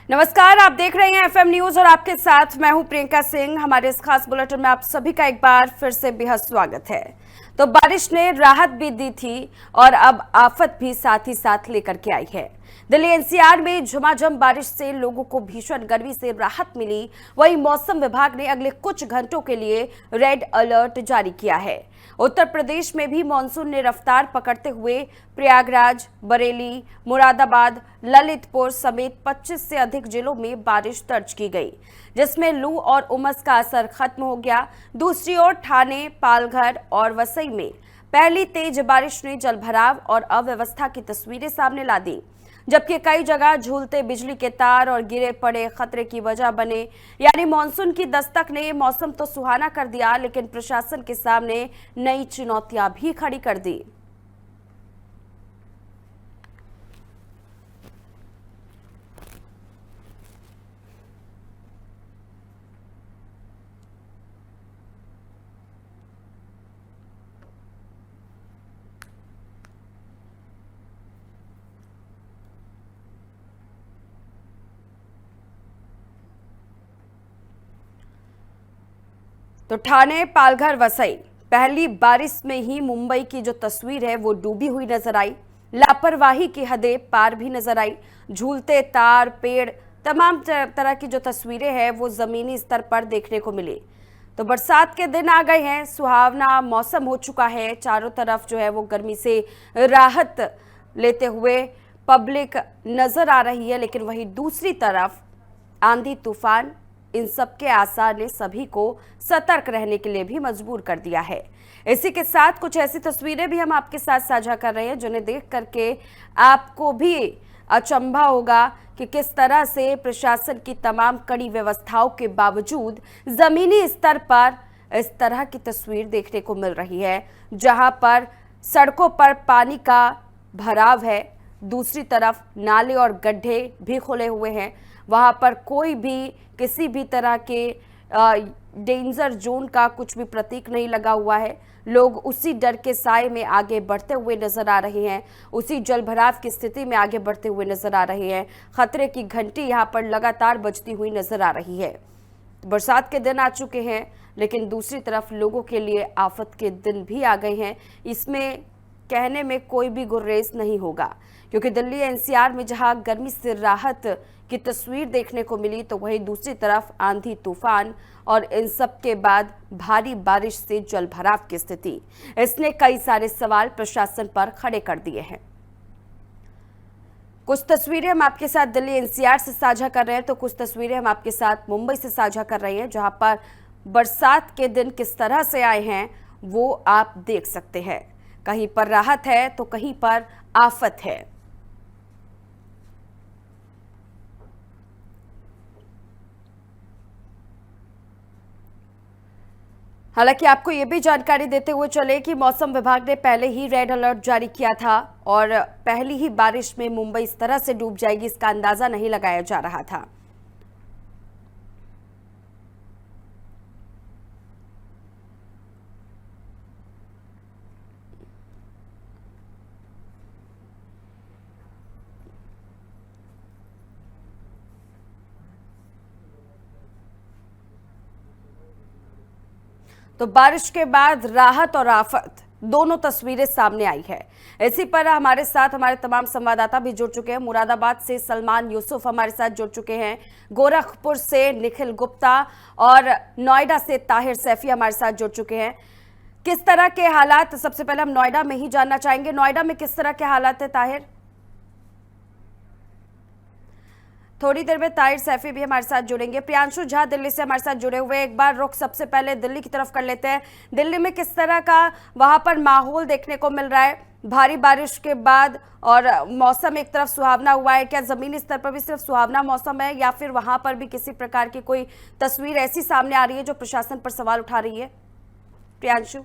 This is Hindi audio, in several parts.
नमस्कार, आप देख रहे हैं एफएम न्यूज और आपके साथ मैं हूं प्रियंका सिंह। हमारे इस खास बुलेटिन में आप सभी का एक बार फिर से बेहद स्वागत है। तो बारिश ने राहत भी दी थी और अब आफत भी साथ ही साथ लेकर के आई है। दिल्ली एनसीआर में झमाझम बारिश से लोगों को भीषण गर्मी से राहत मिली। वहीं मौसम विभाग ने अगले कुछ घंटों के लिए रेड अलर्ट जारी किया है। उत्तर प्रदेश में भी मानसून ने रफ्तार पकड़ते हुए प्रयागराज, बरेली, मुरादाबाद, ललितपुर समेत 25 से अधिक जिलों में बारिश दर्ज की गई, जिसमें लू और उमस का असर खत्म हो गया। दूसरी ओर ठाणे, पालघर और वसई में पहली तेज बारिश ने जलभराव और अव्यवस्था की तस्वीरें सामने ला दी, जबकि कई जगह झूलते बिजली के तार और गिरे पड़े खतरे की वजह बने। यानी मानसून की दस्तक ने मौसम तो सुहाना कर दिया, लेकिन प्रशासन के सामने नई चुनौतियां भी खड़ी कर दी। तो ठाणे, पालघर, वसई पहली बारिश में ही मुंबई की जो तस्वीर है वो डूबी हुई नजर आई। लापरवाही की हदें पार भी नजर आई। झूलते तार, पेड़, तमाम तरह की जो तस्वीरें हैं वो जमीनी स्तर पर देखने को मिली। तो बरसात के दिन आ गए हैं, सुहावना मौसम हो चुका है। चारों तरफ जो है वो गर्मी से राहत लेते हुए पब्लिक नजर आ रही है, लेकिन वहीं दूसरी तरफ आंधी तूफान इन सब के आसार ने सभी को सतर्क रहने के लिए भी मजबूर कर दिया है। इसी के साथ कुछ ऐसी तस्वीरें भी हम आपके साथ साझा कर रहे हैं जिन्हें देख करके आपको भी अचंभा होगा कि किस तरह से प्रशासन की तमाम कड़ी व्यवस्थाओं के बावजूद जमीनी स्तर पर इस तरह की तस्वीर देखने को मिल रही है, जहां पर सड़कों पर पानी का भराव है, दूसरी तरफ नाले और गड्ढे भी खुले हुए हैं। वहां पर कोई भी किसी भी तरह के डेंजर जोन का कुछ भी प्रतीक नहीं लगा हुआ है। लोग उसी डर के साए में आगे बढ़ते हुए नजर आ रहे हैं, उसी जलभराव की स्थिति में आगे बढ़ते हुए नजर आ रहे हैं। खतरे की घंटी यहां पर लगातार बजती हुई नजर आ रही है। बरसात के दिन आ चुके हैं, लेकिन दूसरी तरफ लोगों के लिए आफत के दिन भी आ गए हैं। इसमें कहने में कोई भी गुरेज नहीं होगा, क्योंकि दिल्ली एनसीआर में जहां गर्मी से राहत की तस्वीर देखने को मिली, तो वहीं दूसरी तरफ आंधी तूफान और इन सब के बाद भारी बारिश से जलभराव की स्थिति, इसने कई सारे सवाल प्रशासन पर खड़े कर दिए हैं। कुछ तस्वीरें हम आपके साथ दिल्ली एनसीआर से साझा कर रहे हैं, तो कुछ तस्वीरें हम आपके साथ मुंबई से साझा कर रहे हैं, जहां पर बरसात के दिन किस तरह से आए हैं वो आप देख सकते हैं। कहीं पर राहत है तो कहीं पर आफत है। हालांकि आपको ये भी जानकारी देते हुए चले कि मौसम विभाग ने पहले ही रेड अलर्ट जारी किया था और पहली ही बारिश में मुंबई इस तरह से डूब जाएगी इसका अंदाजा नहीं लगाया जा रहा था। तो बारिश के बाद राहत और आफत दोनों तस्वीरें सामने आई है। इसी पर हमारे साथ हमारे तमाम संवाददाता भी जुड़ चुके हैं। मुरादाबाद से सलमान यूसुफ हमारे साथ जुड़ चुके हैं, गोरखपुर से निखिल गुप्ता और नोएडा से ताहिर सैफी हमारे साथ जुड़ चुके हैं। किस तरह के हालात, सबसे पहले हम नोएडा में ही जानना चाहेंगे, नोएडा में किस तरह के हालात है ताहिर? थोड़ी देर में ताहिर सैफी भी हमारे साथ जुड़ेंगे। प्रियांशु झा दिल्ली से हमारे साथ जुड़े हुए, एक बार रुख सबसे पहले दिल्ली की तरफ कर लेते हैं। दिल्ली में किस तरह का वहां पर माहौल देखने को मिल रहा है भारी बारिश के बाद, और मौसम एक तरफ सुहावना हुआ है, क्या जमीनी स्तर पर भी सिर्फ सुहावना मौसम है या फिर वहां पर भी किसी प्रकार की कोई तस्वीर ऐसी सामने आ रही है जो प्रशासन पर सवाल उठा रही है? प्रियांशु।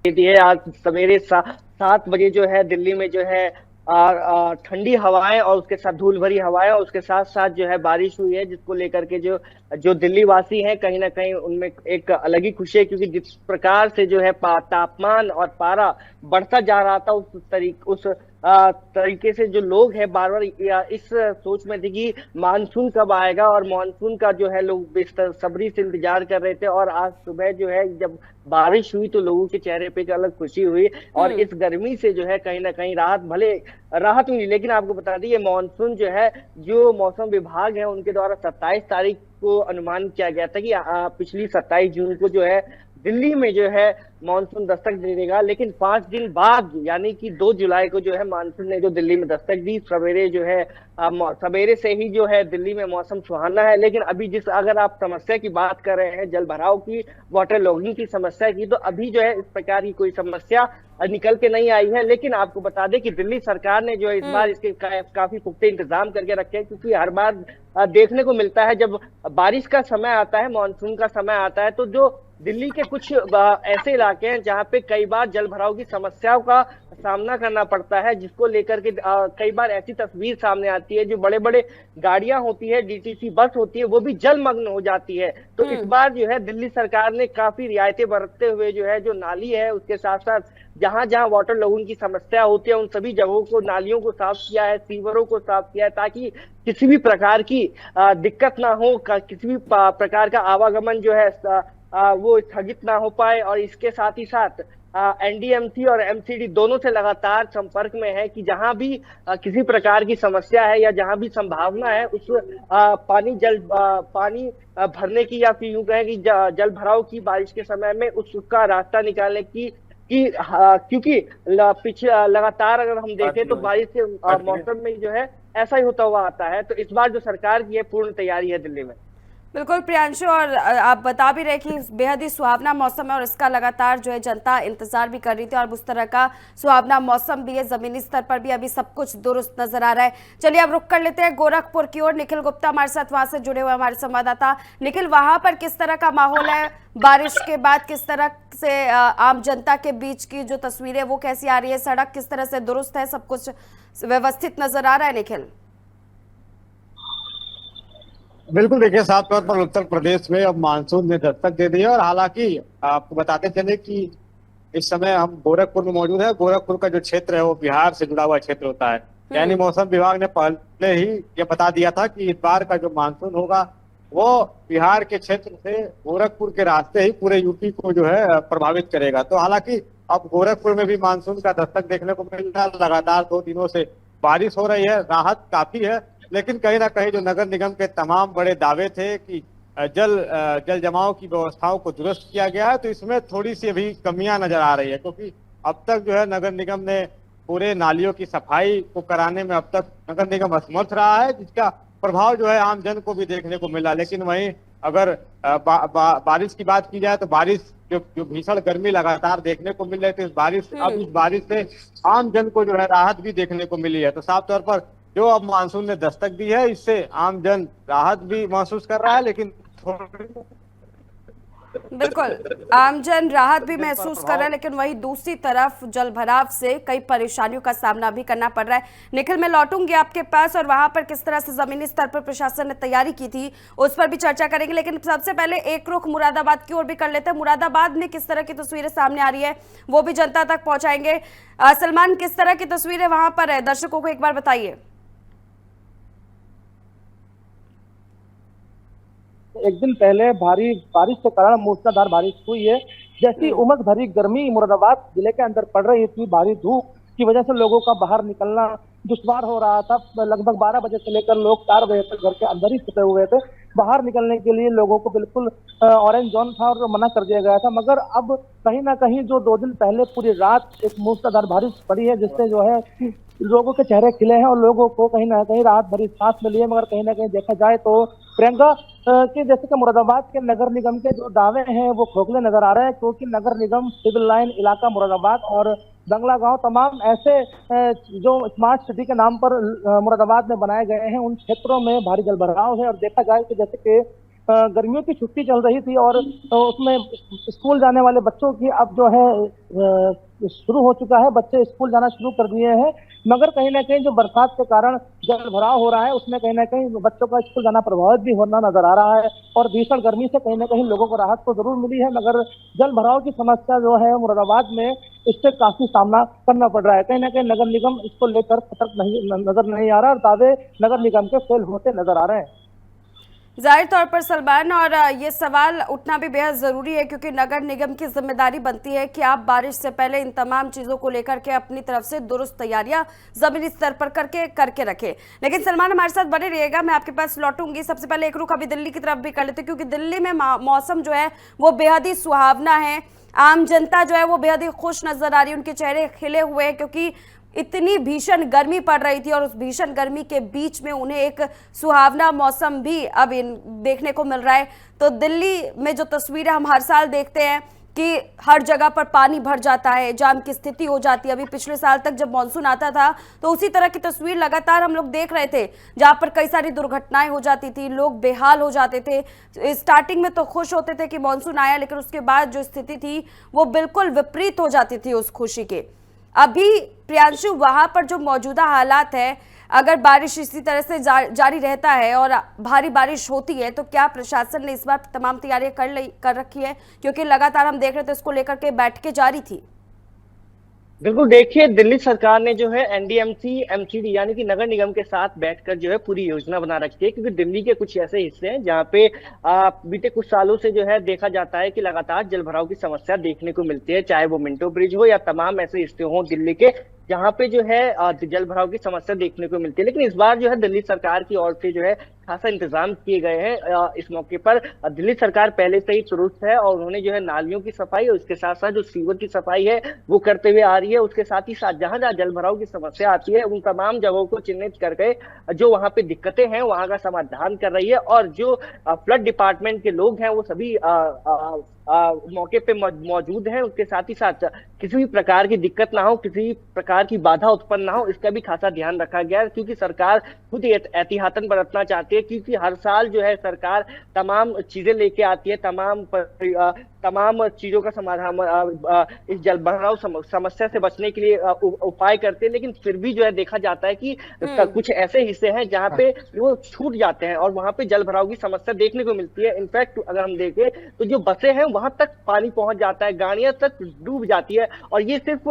दिए आज सवेरे 7 बजे जो है दिल्ली में जो है ठंडी हवाएं और उसके साथ धूल भरी हवाएं और उसके साथ साथ जो है बारिश हुई है, जिसको लेकर के जो जो दिल्ली वासी हैं कहीं ना कहीं उनमें एक अलग ही खुशी है, क्योंकि जिस प्रकार से जो है तापमान और पारा बढ़ता जा रहा था, उस तरीके से जो लोग हैं बार बार इस सोच में थे कि मानसून कब आएगा, और मानसून का जो है लोग बेसब्री से इंतजार कर रहे थे। और आज सुबह जो है जब बारिश हुई तो लोगों के चेहरे पे एक अलग खुशी हुई, और हम्म। इस गर्मी से जो है कहीं ना कहीं राहत मिली। लेकिन आपको बता दें, ये मानसून जो है, जो मौसम विभाग है उनके द्वारा 27 तारीख को अनुमान किया गया था कि पिछली 27 जून को जो है दिल्ली में जो है मानसून दस्तक दे देगा। लेकिन 5 दिन बाद यानी कि 2 जुलाई को जो है मानसून ने जो दिल्ली में दस्तक दी। सवेरे जो है सवेरे से ही जो है दिल्ली में मौसम सुहाना है। लेकिन अभी अगर आप समस्या की बात कर रहे हैं, जल भराव की, वाटर लॉगिंग की समस्या की, तो अभी जो है इस प्रकार की कोई समस्या निकल के नहीं आई है। लेकिन आपको बता दें कि दिल्ली सरकार ने जो है इस बार इसके काफी पुख्ते इंतजाम करके रखे हैं, क्योंकि हर बार देखने को मिलता है जब बारिश का समय आता है, मानसून का समय आता है, तो जो दिल्ली के कुछ ऐसे इलाके हैं जहां पे कई बार जल भराव की समस्याओं का सामना करना पड़ता है, जिसको लेकर के कई बार ऐसी तस्वीर सामने आती है, जो बड़े बड़े गाड़ियां होती है, डीटीसी बस होती है, वो भी जलमग्न हो जाती है। तो इस बार जो है दिल्ली सरकार ने काफी रियायतें बरतते हुए जो है जो नाली है उसके साथ साथ जहां जहां वाटर लॉगिंग की समस्या होती है उन सभी जगहों को, नालियों को साफ किया है, सीवरों को साफ किया है, ताकि किसी भी प्रकार की दिक्कत ना हो, किसी भी प्रकार का आवागमन जो है वो स्थगित ना हो पाए। और इसके साथ ही साथ एनडीएमसी और एमसीडी दोनों से लगातार संपर्क में है कि जहां भी किसी प्रकार की समस्या है या जहां भी संभावना है उस पानी भरने की, या फिर यूं कहें कि जल भराव की बारिश के समय में उसका रास्ता निकालने की क्योंकि पिछले लगातार अगर हम देखें तो बारिश के मौसम में जो है ऐसा ही होता हुआ आता है। तो इस बार जो सरकार की है पूर्ण तैयारी है दिल्ली में। बिल्कुल प्रियांशु, और आप बता भी रहे कि बेहद ही सुहावना मौसम है और इसका लगातार जो है जनता इंतजार भी कर रही थी, और उस तरह का सुहावना मौसम भी है। जमीनी स्तर पर भी अभी सब कुछ दुरुस्त नजर आ रहा है। चलिए अब रुक कर लेते हैं गोरखपुर की ओर। निखिल गुप्ता हमारे साथ वहां से जुड़े हुए हमारे संवाददाता। निखिल, वहां पर किस तरह का माहौल है? बारिश के बाद किस तरह से आम जनता के बीच की जो तस्वीरें वो कैसी आ रही है? सड़क किस तरह से दुरुस्त है? सब कुछ व्यवस्थित नजर आ रहा है निखिल? बिल्कुल, देखिए साफ तौर पर उत्तर प्रदेश में अब मानसून ने दस्तक दे दी है। और हालांकि आपको बताते चले कि इस समय हम गोरखपुर में मौजूद है। गोरखपुर का जो क्षेत्र है वो बिहार से जुड़ा हुआ क्षेत्र होता है। यानी मौसम विभाग ने पहले ही ये बता दिया था कि इस बार का जो मानसून होगा वो बिहार के क्षेत्र से गोरखपुर के रास्ते ही पूरे यूपी को जो है प्रभावित करेगा। तो हालांकि अब गोरखपुर में भी मानसून का दस्तक देखने को मिल रहा है। लगातार 2 दिनों से बारिश हो रही है, राहत काफी है। लेकिन कहीं ना कहीं जो नगर निगम के तमाम बड़े दावे थे कि जल जमाव की व्यवस्थाओं को दुरुस्त किया गया है, तो इसमें थोड़ी सी अभी कमियां नजर आ रही है। क्योंकि अब तक जो है नगर निगम ने पूरे नालियों की सफाई को कराने में अब तक नगर निगम असमर्थ रहा है, जिसका प्रभाव जो है आम जन को भी देखने को मिला। लेकिन वहीं अगर बारिश की बात की जाए तो बारिश जो भीषण गर्मी लगातार देखने को मिल रही थी, इस बारिश से आम जन को जो है राहत भी देखने को मिली है। तो साफ तौर पर जो अब मानसून ने दस्तक दी है इससे आम जन राहत भी महसूस कर रहा है। लेकिन बिल्कुल, आमजन राहत भी महसूस कर रहा है, लेकिन वही दूसरी तरफ जल भराव से कई परेशानियों का सामना भी करना पड़ रहा है। निखिल, मैं लौटूंगी आपके पास और वहां पर किस तरह से जमीनी स्तर पर प्रशासन ने तैयारी की थी उस पर भी चर्चा करेंगे। लेकिन सबसे पहले एक रुख मुरादाबाद की ओर भी कर लेते हैं। मुरादाबाद में किस तरह की तस्वीरें सामने आ रही है वो भी जनता तक पहुंचाएंगे। सलमान, किस तरह की तस्वीरें वहां पर है, दर्शकों को एक बार बताइए। एक दिन पहले भारी बारिश के कारण मूसलाधार बारिश हुई है। जैसी उमस भरी गर्मी मुरादाबाद जिले के अंदर पड़ रही थी, भारी धूप की वजह से लोगों का बाहर निकलना दुश्वार हो रहा था। लगभग 12 बजे से लेकर लोग 4 बजे तक घर के अंदर ही छुपे हुए थे। बाहर निकलने के लिए लोगों को बिल्कुल ऑरेंज जोन था और मना कर दिया गया था। मगर अब कहीं ना कहीं जो 2 दिन पहले पूरी रात एक मूसलाधार बारिश पड़ी है, जिससे जो है लोगों के चेहरे खिले हैं और लोगों को कहीं ना कहीं राहत भरी सांस मिली है। मगर कहीं ना कहीं देखा जाए तो प्रियंका कि जैसे कि मुरादाबाद के नगर निगम के जो दावे हैं वो खोखले नजर आ रहे हैं, क्योंकि नगर निगम सिविल लाइन इलाका मुरादाबाद और बंगला गांव तमाम ऐसे जो स्मार्ट सिटी के नाम पर मुरादाबाद में बनाए गए हैं, उन क्षेत्रों में भारी जलभराव है। और देखा जाए कि जैसे कि गर्मियों की छुट्टी चल रही थी और उसमें स्कूल जाने वाले बच्चों की अब जो है शुरू हो चुका है, बच्चे स्कूल जाना शुरू कर दिए हैं, मगर कहीं ना कहीं जो बरसात के कारण जल भराव हो रहा है उसमें कहीं ना कहीं बच्चों का स्कूल जाना प्रभावित भी होना नजर आ रहा है। और भीषण गर्मी से कहीं ना कहीं लोगों को राहत तो जरूर मिली है, मगर जल भराव की समस्या जो है मुरादाबाद में इससे काफी सामना करना पड़ रहा है। कहीं ना कहीं नगर निगम इसको लेकर सतर्क नजर नहीं आ रहा और दावे नगर निगम के फेल होते नजर आ रहे हैं। जाहिर तौर पर सलमान, और ये सवाल उठना भी बेहद ज़रूरी है क्योंकि नगर निगम की जिम्मेदारी बनती है कि आप बारिश से पहले इन तमाम चीज़ों को लेकर के अपनी तरफ से दुरुस्त तैयारियां ज़मीनी स्तर पर करके रखें। लेकिन सलमान हमारे साथ बने रहिएगा, मैं आपके पास लौटूंगी। सबसे पहले एक रुख अभी दिल्ली की तरफ भी कर लेते क्योंकि दिल्ली में मौसम जो है वो बेहद ही सुहावना है। आम जनता जो है वो बेहद ही खुश नजर आ रही है, उनके चेहरे खिले हुए हैं क्योंकि इतनी भीषण गर्मी पड़ रही थी और उस भीषण गर्मी के बीच में उन्हें एक सुहावना मौसम भी अब देखने को मिल रहा है। तो दिल्ली में जो तस्वीरें हम हर साल देखते हैं कि हर जगह पर पानी भर जाता है, जाम की स्थिति हो जाती है। अभी पिछले साल तक जब मानसून आता था तो उसी तरह की तस्वीर लगातार हम लोग देख रहे थे, जहां पर कई सारी दुर्घटनाएं हो जाती थी, लोग बेहाल हो जाते थे। स्टार्टिंग में तो खुश होते थे कि मानसून आया, लेकिन उसके बाद जो स्थिति थी वो बिल्कुल विपरीत हो जाती थी उस खुशी के। अभी प्रियांशु, वहां पर जो मौजूदा हालात है, अगर बारिश इसी तरह से जारी रहता है और भारी बारिश होती है तो क्या प्रशासन ने इस बार तमाम तैयारियां कर रखी है? क्योंकि लगातार हम देख रहे थे इसको लेकर के बैठकें जारी थी। बिल्कुल, देखिए दिल्ली सरकार ने जो है एनडीएमसी एमसीडी यानी कि नगर निगम के साथ बैठकर जो है पूरी योजना बना रखी है, क्योंकि दिल्ली के कुछ ऐसे हिस्से हैं जहाँ पे बीते कुछ सालों से जो है देखा जाता है कि लगातार जलभराव की समस्या देखने को मिलती है, चाहे वो मिंटो ब्रिज हो या तमाम ऐसे हिस्से हों दिल्ली के जहाँ पे जो है जल भराव की समस्या देखने को मिलती है। लेकिन इस बार जो है दिल्ली सरकार की ओर से जो है खासा इंतजाम किए गए हैं। इस मौके पर दिल्ली सरकार पहले से ही दुरुस्त है और उन्होंने जो है नालियों की सफाई और उसके साथ साथ जो सीवर की सफाई है वो करते हुए आ रही है। उसके साथ ही साथ जहां जहां जल भराव की समस्या आती है उन तमाम जगहों को चिन्हित करके जो वहां पे दिक्कतें हैं वहां का समाधान कर रही है। और जो फ्लड डिपार्टमेंट के लोग हैं वो सभी मौके पे मौजूद हैं। उसके साथ ही साथ किसी भी प्रकार की दिक्कत ना हो, किसी भी प्रकार की बाधा उत्पन्न ना हो, इसका भी खासा ध्यान रखा गया है, क्योंकि सरकार खुद एहतियातन बरतना चाहती है। क्योंकि हर साल जो है सरकार तमाम चीजें लेके आती है, तमाम चीजों का समाधान इस जल भराव समस्या से बचने के लिए उपाय करते हैं। लेकिन फिर भी जो है देखा जाता है कि कुछ ऐसे हिस्से हैं जहाँ पे वो छूट जाते हैं और वहां पे जल भराव की समस्या देखने को मिलती है। इनफैक्ट अगर हम देखें तो जो बसें हैं वहां तक पानी पहुंच जाता है, गाड़ियां तक डूब जाती है। और ये सिर्फ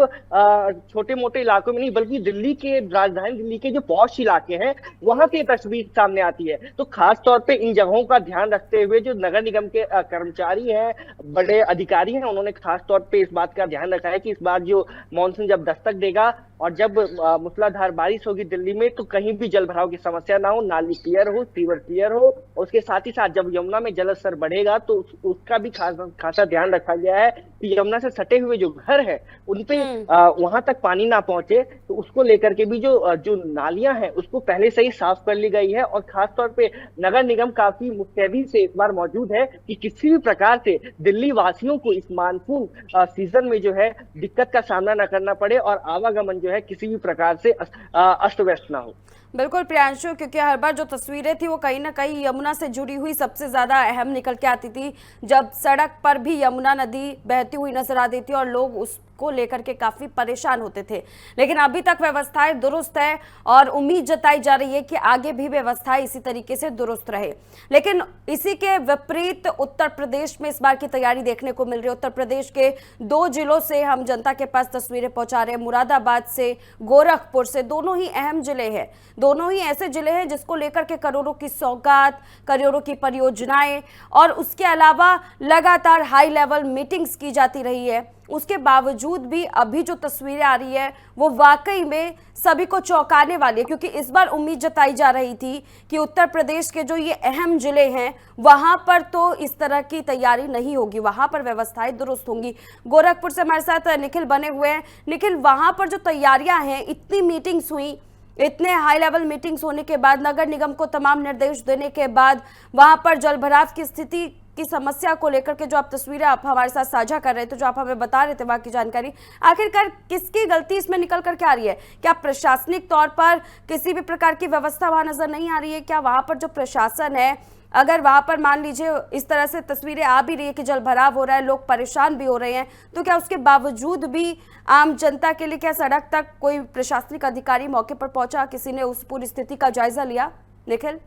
छोटे मोटे इलाकों में नहीं बल्कि दिल्ली के राजधानी दिल्ली के जो पॉश इलाके हैं वहां की तस्वीर सामने आती है। तो खास तौर पे इन जगहों का ध्यान रखते हुए जो नगर निगम के कर्मचारी हैं, बड़े अधिकारी हैं, उन्होंने खास तौर पे इस बात का ध्यान रखा है कि इस बार जो मानसून जब दस्तक देगा और जब मूसलाधार बारिश होगी दिल्ली में तो कहीं भी जल भराव की समस्या ना हो, नाली क्लियर हो, सीवर क्लियर हो। और उसके साथ ही साथ जब यमुना में जल स्तर बढ़ेगा तो उसका भी खासा ध्यान रखा गया है कि यमुना से सटे हुए जो घर है उनपे वहां तक पानी ना पहुंचे। तो उसको लेकर के भी जो नालियां हैं उसको पहले से ही साफ कर ली गई है। और खास तौर पे नगर निगम काफी मुस्तैदी से इस बार मौजूद है कि किसी भी प्रकार से दिल्ली वासियों को इस मानसून सीजन में जो है दिक्कत का सामना न करना पड़े और आवागमन जो है किसी भी प्रकार से अस्त व्यस्त ना हो। बिल्कुल प्रियांशु, क्योंकि हर बार जो तस्वीरें थी वो कहीं ना कहीं यमुना से जुड़ी हुई सबसे ज्यादा अहम निकल के आती थी, जब सड़क पर भी यमुना नदी बहती हुई नजर आती थी और लोग उसको लेकर के काफी परेशान होते थे। लेकिन अभी तक व्यवस्थाएं दुरुस्त है और उम्मीद जताई जा रही है कि आगे भी व्यवस्थाएं इसी तरीके से दुरुस्त रहे। लेकिन इसी के विपरीत उत्तर प्रदेश में इस बार की तैयारी देखने को मिल रही है। उत्तर प्रदेश के 2 जिलों से हम जनता के पास तस्वीरें पहुंचा रहे हैं, मुरादाबाद से, गोरखपुर से। दोनों ही अहम जिले हैं, दोनों ही ऐसे जिले हैं जिसको लेकर के करोड़ों की सौगात, करोड़ों की परियोजनाएं और उसके अलावा लगातार हाई लेवल मीटिंग्स की जाती रही है। उसके बावजूद भी अभी जो तस्वीरें आ रही है वो वाकई में सभी को चौंकाने वाली है, क्योंकि इस बार उम्मीद जताई जा रही थी कि उत्तर प्रदेश के जो ये अहम जिले हैं वहां पर तो इस तरह की तैयारी नहीं होगी, वहां पर व्यवस्थाएं दुरुस्त होंगी। गोरखपुर से हमारे साथ निखिल बने हुए हैं। निखिल, वहां पर जो तैयारियां हैं, इतनी मीटिंग्स हुई, इतने हाई लेवल मीटिंग्स होने के बाद, नगर निगम को तमाम निर्देश देने के बाद, वहां पर जलभराव की स्थिति की समस्या को लेकर के जो आप तस्वीरें आप हमारे साथ साझा कर रहे थे, जो आप हमें बता रहे थे वहां की जानकारी, आखिरकार किसकी गलती इसमें निकल करके आ रही है? क्या प्रशासनिक तौर पर किसी भी प्रकार की व्यवस्था वहां नजर नहीं आ रही है? क्या वहां पर जो प्रशासन है अगर वहां पर मान लीजिए इस तरह से तस्वीरें आ भी रही है कि जल भराव हो रहा है, लोग परेशान भी हो रहे हैं, तो क्या उसके बावजूद भी आम जनता के लिए क्या सड़क तक कोई प्रशासनिक अधिकारी मौके पर पहुंचा, किसी ने उस पूरी स्थिति का जायजा लिया? निखिल।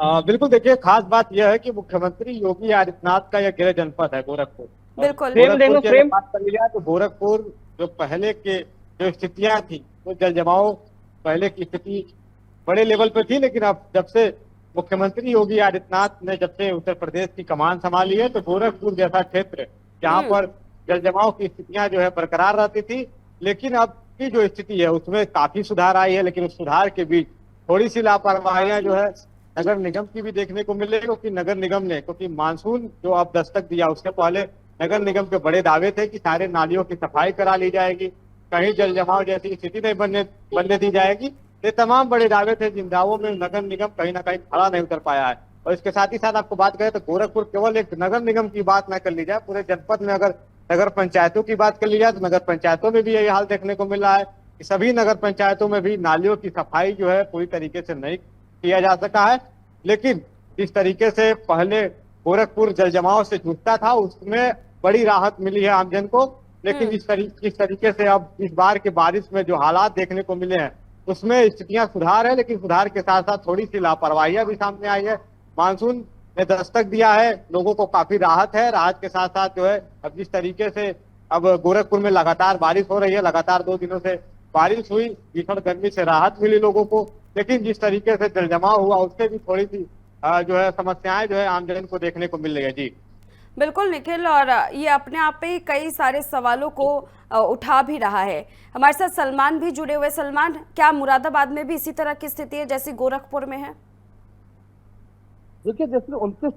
बिल्कुल देखिए, खास बात यह है कि मुख्यमंत्री योगी आदित्यनाथ का यह गृह जनपद है गोरखपुर। बिल्कुल। गोरखपुर की अगर बात कर लिया तो गोरखपुर जो पहले के जो स्थितियां थी, तो जल जमाव पहले की स्थिति बड़े लेवल पर थी, लेकिन अब जब से मुख्यमंत्री योगी आदित्यनाथ ने जब से उत्तर प्रदेश की कमान संभाली है, तो गोरखपुर जैसा क्षेत्र जहाँ पर जल जमाव की स्थितियां जो है बरकरार रहती थी, लेकिन अब की जो स्थिति है उसमें काफी सुधार आई है। लेकिन उस सुधार के बीच थोड़ी सी लापरवाहियां जो है नगर निगम की भी देखने को मिले, क्योंकि नगर निगम ने, क्योंकि मानसून जो अब दस्तक दिया उसके पहले नगर निगम के बड़े दावे थे कि सारे नालियों की सफाई करा ली जाएगी, कहीं जल जमाव जैसी स्थिति नहीं बनने दी जाएगी। ये तमाम बड़े दावे थे, जिन दावों में नगर निगम कहीं ना कहीं खड़ा नहीं उतर पाया है। और इसके साथ ही साथ आपको बात करें तो गोरखपुर केवल एक नगर निगम की बात न कर ली जाए, पूरे जनपद में अगर नगर पंचायतों की बात कर ली जाए तो नगर पंचायतों में भी यही हाल देखने को मिल रहा है कि सभी नगर पंचायतों में भी नालियों की सफाई जो है पूरी तरीके से नहीं किया जा सका है। लेकिन जिस तरीके से पहले गोरखपुर जल जमाव से जूझता था उसमें बड़ी राहत मिली है आमजन को। लेकिन जिस तरीके से अब इस बार के बारिश में जो हालात देखने को मिले हैं उसमें स्थितियां सुधार है, लेकिन सुधार के साथ साथ थोड़ी सी लापरवाहियां भी सामने आई है। मानसून ने दस्तक दिया है, लोगों को काफी राहत है। राहत के साथ साथ जो है अब जिस तरीके से अब गोरखपुर में लगातार बारिश हो रही है, लगातार 2 दिनों से बारिश हुई, भीषण गर्मी से राहत मिली लोगों को। लेकिन जिस तरीके से जल जमाव हुआ उससे भी थोड़ी सी जो है समस्याएं जो है आमजन को देखने को मिल रही है। जी बिल्कुल निखिल, और ये अपने आप में कई सारे सवालों को उठा भी रहा है। हमारे साथ सलमान भी जुड़े हुए। सलमान, क्या मुरादाबाद में भी इसी तरह की स्थिति है जैसी गोरखपुर में है? देखिए, जैसे 29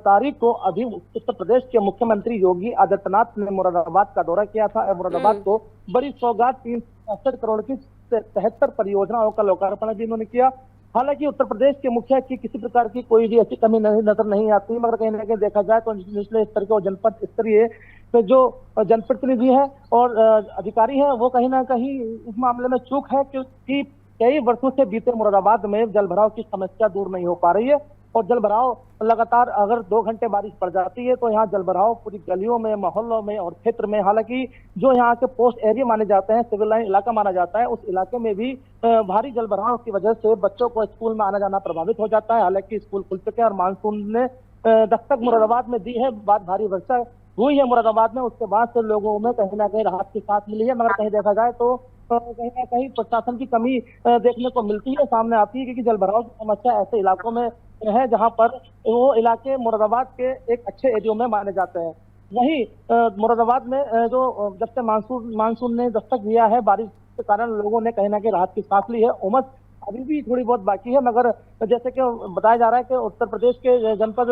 तारीख को अभी उत्तर प्रदेश के मुख्यमंत्री योगी आदित्यनाथ ने मुरादाबाद का दौरा किया था। मुरादाबाद को बड़ी सौगात 367 करोड़ की 73 परियोजनाओं का लोकार्पण भी उन्होंने किया। हालांकि उत्तर प्रदेश के मुखिया की किसी प्रकार की कोई भी ऐसी कमी नजर नहीं आती, मगर कहीं ना कहीं देखा जाए तो निचले स्तर के और जनपद स्तरीय पे जो जनप्रतिनिधि है और अधिकारी है वो कहीं ना कहीं इस मामले में चूक है, क्योंकि कई वर्षों से बीते मुरादाबाद में जल भराव की समस्या दूर नहीं हो पा रही है। और जल भराव लगातार अगर 2 घंटे बारिश पड़ जाती है तो यहाँ जल भराव पूरी गलियों में, मोहल्लों में और क्षेत्र में, हालांकि जो यहाँ के पोस्ट एरिया माने जाते हैं, सिविल लाइन इलाका माना जाता है, उस इलाके में भी भारी जल भराव की वजह से बच्चों को स्कूल में आना जाना प्रभावित हो जाता है। हालांकि स्कूल खुल चुके हैं और मानसून ने दस्तक मुरादाबाद में दी है। बाद भारी वर्षा हुई है मुरादाबाद में, उसके बाद से लोगों में कहीं ना कहीं राहत की सांस मिली है। मगर कहीं देखा जाए तो कहीं ना कहीं प्रशासन की कमी देखने को मिलती है, सामने आती है, क्योंकि जल भराव की समस्या ऐसे इलाकों में है जहां पर वो इलाके मुरादाबाद के एक अच्छे एरियो में माने जाते हैं। वहीं मुरादाबाद में जो जब से मानसून ने दस्तक दिया है, बारिश के कारण लोगों ने कहीं ना कहीं राहत की सांस ली है। उमस अभी भी थोड़ी बहुत बाकी है, मगर जैसे कि बताया जा रहा है कि उत्तर प्रदेश के जनपद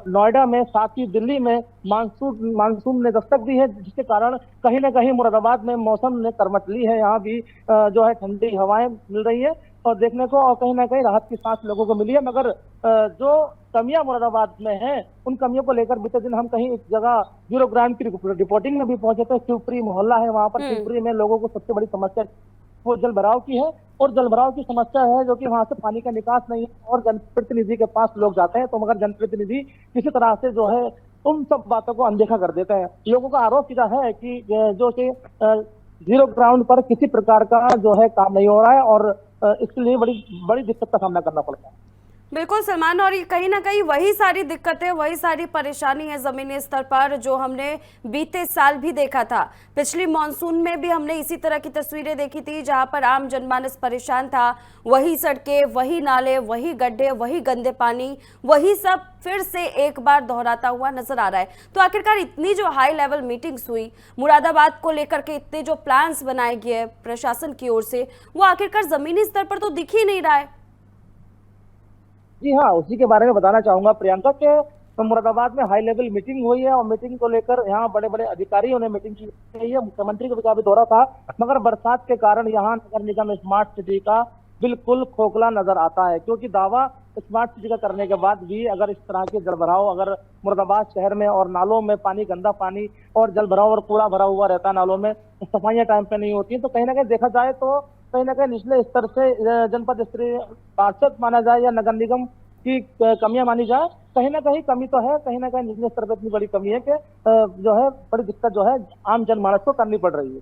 नोएडा में, साथ ही दिल्ली में मानसून ने दस्तक दी है, जिसके कारण कहीं ना कहीं मुरादाबाद में मौसम ने करवट ली है। यहाँ भी जो है ठंडी हवाएं मिल रही है और देखने को, और कहीं ना कहीं राहत की सांस लोगों को मिली है। मगर जो कमियां मुरादाबाद में हैं, उन कमियों को लेकर बीते दिन हम कहीं एक जगह ब्यूरो ग्राउंड की रिपोर्टिंग में भी पहुंचे थे। शिवपुरी मोहल्ला है, वहां पर शिवपुरी में लोगों को सबसे बड़ी समस्या वो जल भराव की है, और जल भराव की समस्या है जो कि वहां से पानी का निकास नहीं है और जनप्रतिनिधि के पास लोग जाते हैं तो मगर जनप्रतिनिधि किसी तरह से जो है उन सब बातों को अनदेखा कर देते हैं। लोगों का आरोप सीधा है कि जो कि जीरो ग्राउंड पर किसी प्रकार का जो है काम नहीं हो रहा है और इसके लिए बड़ी दिक्कत का सामना करना पड़ता है। बिल्कुल सलमान, और ये कहीं ना कहीं वही सारी दिक्कतें, वही सारी परेशानी है जमीनी स्तर पर जो हमने बीते साल भी देखा था। पिछली मानसून में भी हमने इसी तरह की तस्वीरें देखी थी जहां पर आम जनमानस परेशान था। वही सड़कें, वही नाले, वही गड्ढे, वही गंदे पानी, वही सब फिर से एक बार दोहराता हुआ नजर आ रहा है। तो आखिरकार इतनी जो हाई लेवल मीटिंग्स हुई मुरादाबाद को लेकर के, इतने जो प्लान्स बनाए गए प्रशासन की ओर से, वो आखिरकार जमीनी स्तर पर तो दिख ही नहीं रहा है। जी हाँ, उसी के बारे में बताना चाहूंगा प्रियंका के मुरादाबाद में हाई लेवल मीटिंग हुई है और मीटिंग को लेकर यहाँ बड़े बड़े अधिकारियों ने मीटिंग की है। मुख्यमंत्री का भी दौरा था, मगर बरसात के कारण यहाँ नगर निगम स्मार्ट सिटी का बिल्कुल खोखला नजर आता है, क्योंकि दावा स्मार्ट सिटी का करने के बाद भी अगर इस तरह के जल भराव अगर मुरादाबाद शहर में और नालों में पानी, गंदा पानी और जल भराव और कूड़ा भरा हुआ रहता है नालों में, सफाइयां टाइम पे नहीं होती है, तो कहीं ना कहीं देखा जाए तो कहीं ना कहीं निचले स्तर से जनपद स्तरीय पार्षद माना जाए या नगर निगम की कमियां मानी जाए, कहीं ना कहीं कमी तो है, कहीं ना कहीं निचले स्तर पर इतनी बड़ी कमी है कि जो है बड़ी दिक्कत जो है आम जनमानस को करनी पड़ रही है।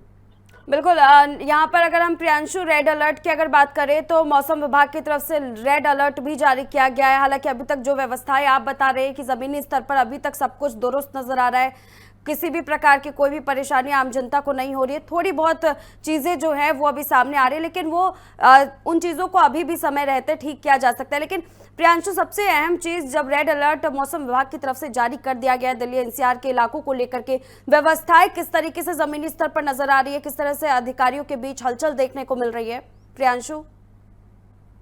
बिल्कुल। यहाँ पर अगर हम प्रियांशु रेड अलर्ट की अगर बात करें तो मौसम विभाग की तरफ से रेड अलर्ट भी जारी किया गया है। हालांकि अभी तक जो व्यवस्थाएं आप बता रहे हैं कि जमीनी स्तर पर अभी तक सब कुछ दुरुस्त नजर आ रहा है, किसी भी प्रकार की कोई भी परेशानी आम जनता को नहीं हो रही है। थोड़ी बहुत चीजें जो है वो अभी सामने आ रही है, लेकिन वो उन चीजों को अभी भी समय रहते ठीक किया जा सकता है। लेकिन प्रियांशु, सबसे अहम चीज, जब रेड अलर्ट मौसम विभाग की तरफ से जारी कर दिया गया है दिल्ली एनसीआर के इलाकों को लेकर के, व्यवस्थाएं किस तरीके से जमीनी स्तर पर नजर आ रही है, किस तरह से अधिकारियों के बीच हलचल देखने को मिल रही है? प्रियांशु।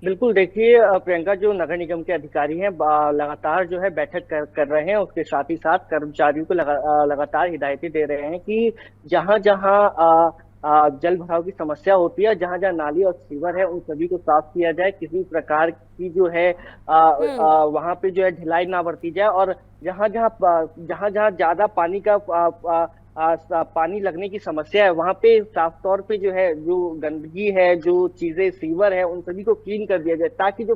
बिल्कुल, देखिए प्रियंका, जो नगर निगम के अधिकारी हैं लगातार जो है बैठक कर रहे हैं। उसके साथ ही साथ कर्मचारियों को लगातार हिदायतें दे रहे हैं कि जहां जहां जल भराव की समस्या होती है, जहां जहां नाली और सीवर है, उन सभी को साफ किया जाए। किसी प्रकार की जो है वहां पे जो है ढिलाई ना बरती जाए, और जहां जहां ज्यादा पानी का पानी लगने की समस्या है, वहां पे साफ तौर पे जो है, जो गंदगी है, जो चीजें सीवर है, उन सभी को क्लीन कर दिया जाए, ताकि जो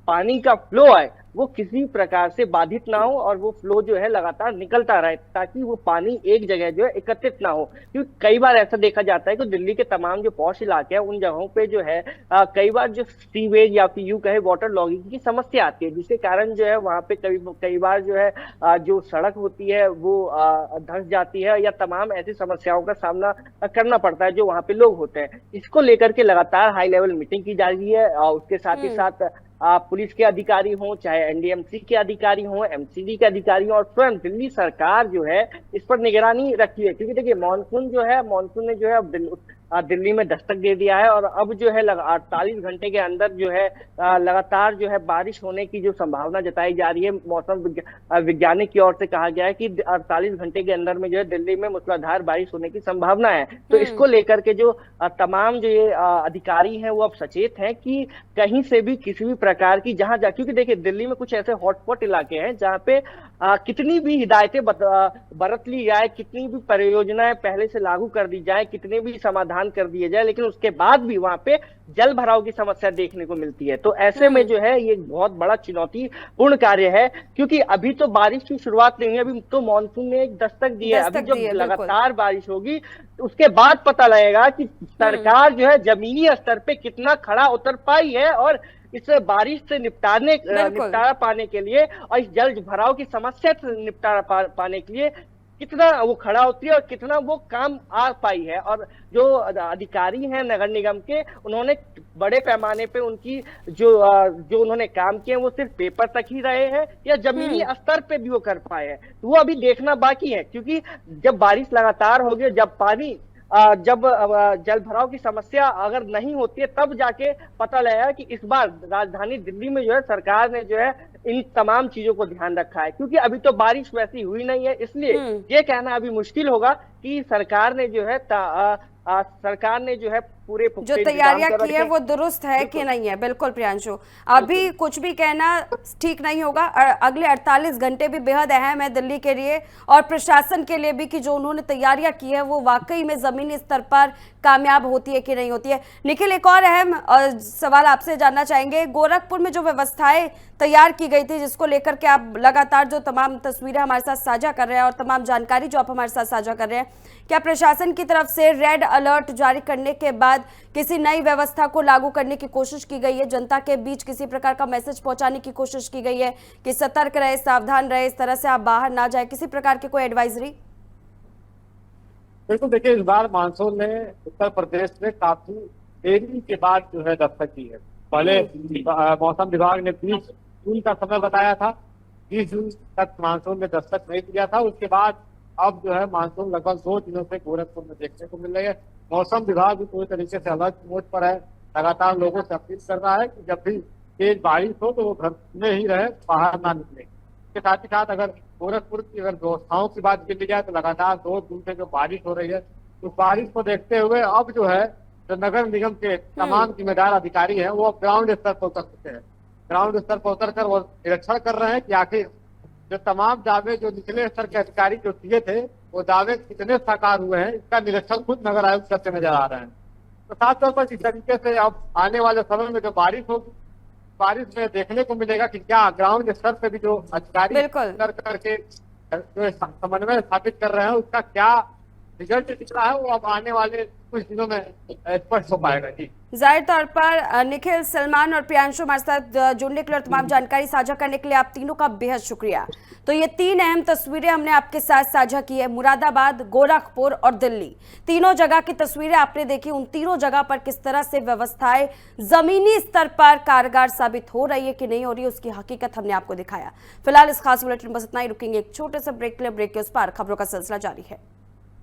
पानी का फ्लो है वो किसी प्रकार से बाधित ना हो और वो फ्लो जो है लगातार निकलता रहे, ताकि वो पानी एक जगह जो है एकत्रित ना हो। क्योंकि कई बार ऐसा देखा जाता है कि दिल्ली के तमाम जो पॉश इलाके हैं, उन जगहों पे जो है कई बार जो सीवेज या फिर यूं कहे वाटर लॉगिंग की समस्या आती है, जिसके कारण जो है वहां पे कई बार जो है जो सड़क होती है वो धंस जाती है, या तमाम ऐसी समस्याओं का सामना करना पड़ता है जो वहां पे लोग होते हैं। इसको लेकर के लगातार हाई लेवल मीटिंग की जा रही है, और उसके साथ ही साथ पुलिस के अधिकारी हों, चाहे एनडीएमसी के अधिकारी हों, एमसीडी के अधिकारी हों, और स्वयं दिल्ली सरकार जो है इस पर निगरानी रखी है। क्योंकि देखिए, मानसून ने जो है दिल्ली में दस्तक दे दिया है, और अब जो है 48 घंटे के अंदर जो है लगातार जो है बारिश होने की जो संभावना जताई जा रही है। मौसम विज्ञानी की ओर से कहा गया है कि 48 घंटे के अंदर में जो है दिल्ली में मूसलाधार बारिश होने की संभावना है। तो इसको लेकर के जो तमाम जो ये अधिकारी हैं वो अब सचेत हैं कि कहीं से भी किसी भी प्रकार की क्योंकि देखिए, दिल्ली में कुछ ऐसे हॉटस्पॉट इलाके हैं जहाँ पे कितनी भी हिदायतें बरत ली जाए, कितनी भी परियोजनाएं पहले से लागू कर दी जाए, कितने भी समाधान कर दिए जाए, लेकिन उसके बाद भी वहां पे जल भराव की समस्या देखने को मिलती है। तो ऐसे में जो है ये बहुत बड़ा चुनौतीपूर्ण कार्य है, क्योंकि अभी तो बारिश की शुरुआत नहीं हुई, अभी तो मानसून ने एक दस्तक दी है। अभी जब लगातार बारिश होगी उसके बाद पता लगेगा कि सरकार जो है जमीनी स्तर पे कितना खड़ा उतर पाई है, और इस बारिश से निपटारा पाने के लिए और इस जल भराव की समस्या से निपटारा पाने के लिए कितना वो खड़ा होती है और कितना वो काम आ पाई है। और जो अधिकारी हैं नगर निगम के, उन्होंने बड़े पैमाने पे उनकी जो उन्होंने काम किए वो सिर्फ पेपर तक ही रहे हैं या जमीनी स्तर पे भी वो कर पाए हैं, तो वो अभी देखना बाकी है। क्योंकि जब बारिश लगातार होगी, जब जल भराव की समस्या अगर नहीं होती है, तब जाके पता लगेगा कि इस बार राजधानी दिल्ली में जो है सरकार ने जो है इन तमाम चीजों को ध्यान रखा है। क्योंकि अभी तो बारिश वैसी हुई नहीं है, इसलिए ये कहना अभी मुश्किल होगा कि सरकार ने जो है पूरे जो तैयारियां की है वो दुरुस्त है कि नहीं है। बिल्कुल प्रियांशु, अभी कुछ भी कहना ठीक नहीं होगा। अगले 48 घंटे भी बेहद अहम है दिल्ली के लिए और प्रशासन के लिए भी, कि जो उन्होंने तैयारियां की है वो वाकई में जमीनी स्तर पर कामयाब होती है कि नहीं होती है। निखिल, एक और अहम सवाल आपसे जानना चाहेंगे, गोरखपुर में जो व्यवस्थाएं तैयार की गई थी, जिसको लेकर के आप लगातार जो तमाम तस्वीरें हमारे साथ साझा कर रहे हैं और तमाम जानकारी जो आप हमारे साथ साझा कर रहे हैं, क्या प्रशासन की तरफ से रेड अलर्ट जारी करने के बाद किसी नई व्यवस्था को लागू करने की कोशिश की गई है? जनता के बीच किसी प्रकार का मैसेज पहुंचाने की कोशिश की गई है कि सतर्क रहे, सावधान रहे, इस तरह से आप बाहर ना जाए, किसी प्रकार की कोई एडवाइजरी? बिल्कुल, देखिए, इस बार मानसून ने उत्तर प्रदेश में काफी देरी के बाद जो है दस्तक दी है। पहले मौसम विभाग ने 20 जून का समय बताया था, 20 जून तक मानसून ने दस्तक नहीं दिया था। उसके बाद अब जो है मानसून लगभग 2 दिनों से गोरखपुर में देखने को मिल रही है। मौसम विभाग भी पूरी तरीके से अलर्ट मोड पर है, लगातार लोगों से अपील कर रहा है कि जब भी तेज बारिश हो तो वो घर में ही रहे, बाहर ना निकले। इसके साथ ही साथ अगर गोरखपुर की व्यवस्थाओं की बात की जाए तो लगातार 2 दिन से जो बारिश हो रही है, उस बारिश को देखते हुए अब जो है जो नगर निगम के तमाम जिम्मेदार अधिकारी हैं वो ग्राउंड स्तर पर उतर चुके हैं। ग्राउंड स्तर पर उतर कर वो निरीक्षण कर रहे हैं कि आखिर जो तमाम दावे जो निचले स्तर के अधिकारी जो किए थे वो दावे कितने साकार हुए हैं, इसका निरीक्षण खुद नगर आयुक्त करते नजर आ रहे हैं। तो साफ तौर पर इस तरीके से अब आने वाले समय में जो बारिश होगी, बारिश में देखने को मिलेगा कि क्या ग्राउंड के स्तर पे भी जो अधिकारी बिल्कुल। कर करके जो समन्वय स्थापित कर रहे हैं उसका क्या रिजल्ट निकला है वो अब आने वाले कुछ दिनों में स्पष्ट हो पाएगा। जी जाहिर तौर पर निखिल, सलमान और प्रियांशु हमारे साथ जुड़ने के लिए और तमाम जानकारी साझा करने के लिए आप तीनों का बेहद शुक्रिया। तो ये 3 अहम तस्वीरें हमने आपके साथ साझा की है, मुरादाबाद, गोरखपुर और दिल्ली। तीनों जगह की तस्वीरें आपने देखी, उन तीनों जगह पर किस तरह से व्यवस्थाएं जमीनी स्तर पर कारगर साबित हो रही है कि नहीं हो रही है, उसकी हकीकत हमने आपको दिखाया। फिलहाल इस खास बुलेटिन में बस इतना ही, रुकेंगे एक छोटे से ब्रेक के लिए। ब्रेक के उस पार खबरों का सिलसिला जारी है।